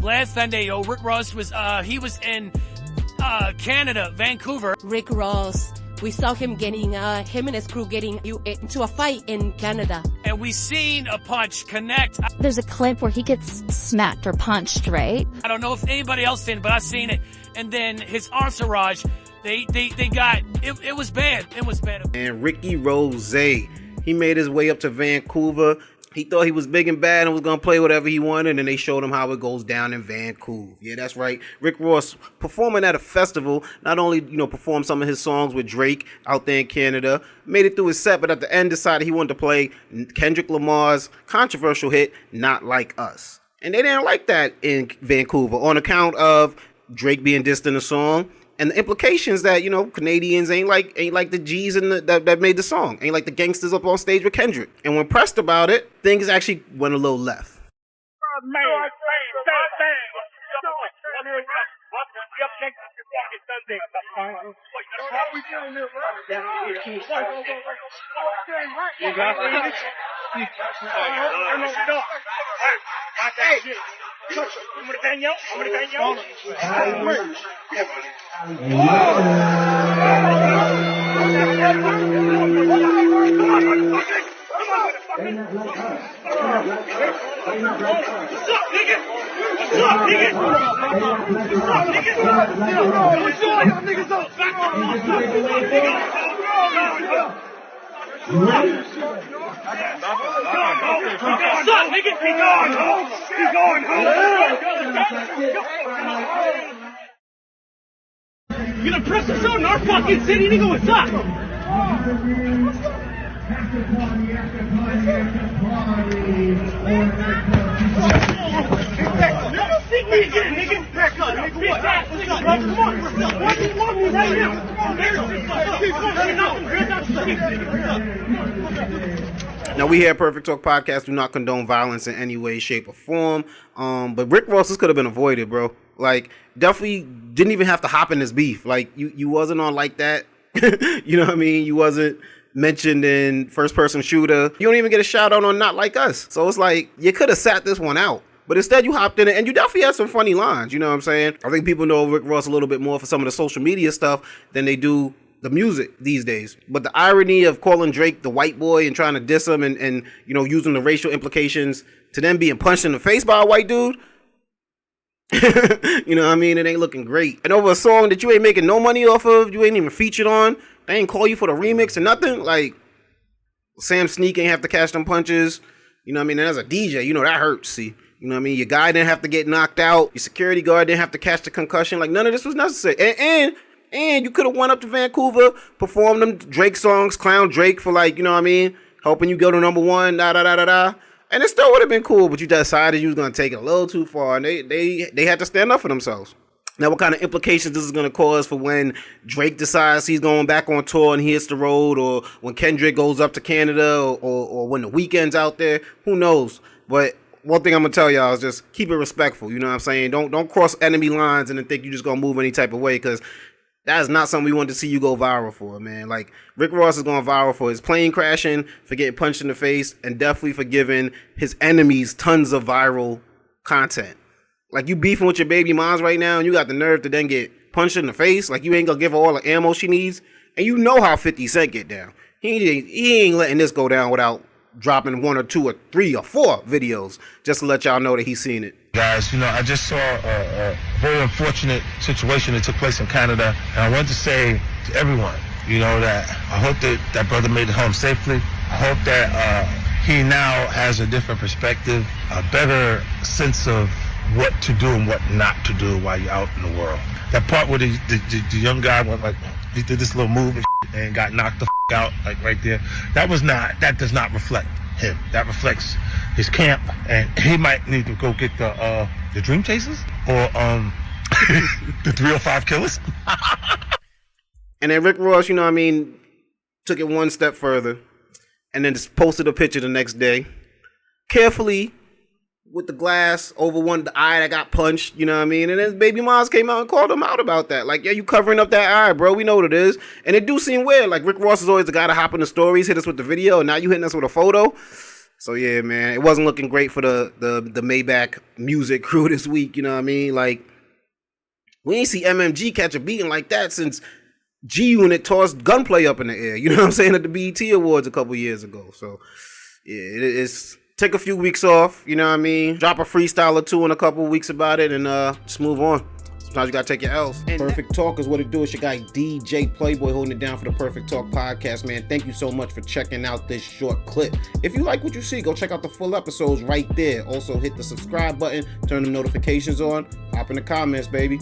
Last Sunday, Rick Ross was, he was in, Canada, Vancouver. Rick Ross. We saw him getting, him and his crew getting into a fight in Canada. And we seen a punch connect. There's a clip where he gets smacked or punched, right? I don't know if anybody else seen it, but I seen it. And then his entourage, they got, it was bad. It was bad. And Ricky Rose, he made his way up to Vancouver. He thought he was big and bad and was going to play whatever he wanted, and they showed him how it goes down in Vancouver. Yeah, that's right. Rick Ross performing at a festival, not only, performed some of his songs with Drake out there in Canada, made it through his set, but at the end decided he wanted to play Kendrick Lamar's controversial hit, Not Like Us. And they didn't like that in Vancouver on account of Drake being dissed in the song. And the implications that, Canadians ain't like the G's that made the song. Ain't like the gangsters up on stage with Kendrick. And when pressed about it, things actually went a little left. You gonna press the show in our fucking city, nigga? What's up? Now, we here at Perfect Talk Podcast do not condone violence in any way, shape, or form. But Rick Ross, this could have been avoided, bro. Like, definitely didn't even have to hop in this beef. Like, you wasn't on like that. You know what I mean? You wasn't mentioned in First Person Shooter. You don't even get a shout out on Not Like Us. So it's like, you could have sat this one out. But instead you hopped in it, and you definitely had some funny lines, you know what I'm saying? I think people know Rick Ross a little bit more for some of the social media stuff than they do the music these days. But the irony of calling Drake the white boy and trying to diss him and using the racial implications to them being punched in the face by a white dude, you know what I mean? It ain't looking great. And over a song that you ain't making no money off of, you ain't even featured on, they ain't call you for the remix or nothing. Like, Sam Sneak ain't have to catch them punches. You know what I mean? And as a DJ, that hurts, see. You know what I mean? Your guy didn't have to get knocked out. Your security guard didn't have to catch the concussion. Like, none of this was necessary. And you could have went up to Vancouver, performed them Drake songs, clown Drake for helping you go to number one, da-da-da-da-da. And it still would have been cool, but you decided you was going to take it a little too far, and they had to stand up for themselves. Now, what kind of implications this is going to cause for when Drake decides he's going back on tour and he hits the road, or when Kendrick goes up to Canada, or when the weekend's out there, who knows? But one thing I'm going to tell y'all is just keep it respectful, you know what I'm saying? Don't cross enemy lines and then think you're just going to move any type of way, because that is not something we want to see you go viral for, man. Like, Rick Ross is going viral for his plane crashing, for getting punched in the face, and definitely for giving his enemies tons of viral content. Like, you beefing with your baby moms right now, and you got the nerve to then get punched in the face. Like, you ain't gonna give her all the ammo she needs. And you know how 50 Cent get down. He ain't letting this go down without dropping 1 or 2 or 3 or 4 videos just to let y'all know that he's seen it. Guys, I just saw a very unfortunate situation that took place in Canada, and I want to say to everyone, that I hope that brother made it home safely. I hope that he now has a different perspective, a better sense of what to do and what not to do while you're out in the world. That part where the young guy went he did this little move and got knocked the out, right there. That does not reflect him. That reflects his camp, and he might need to go get the Dream Chasers or the 305 Killers. And then Rick Ross, took it one step further and then just posted a picture the next day, carefully with the glass over the eye that got punched, you know what I mean? And then baby moms came out and called him out about that. Like, yeah, you covering up that eye, bro. We know what it is. And it do seem weird. Like, Rick Ross is always the guy to hop in the stories, hit us with the video, and now you hitting us with a photo. So yeah, man, it wasn't looking great for the Maybach music crew this week. You know what I mean? Like, we ain't see MMG catch a beating like that since G Unit tossed Gunplay up in the air. You know what I'm saying, at the BET Awards a couple years ago. So yeah, it's take a few weeks off. You know what I mean? Drop a freestyle or two in a couple weeks about it, and just move on. Sometimes you gotta take your L's. And Perfect Talk is what it do. It's your guy DJ Playboy holding it down for the Perfect Talk podcast, man. Thank you so much for checking out this short clip. If you like what you see, go check out the full episodes right there. Also hit the subscribe button, turn the notifications on, hop in the comments, baby.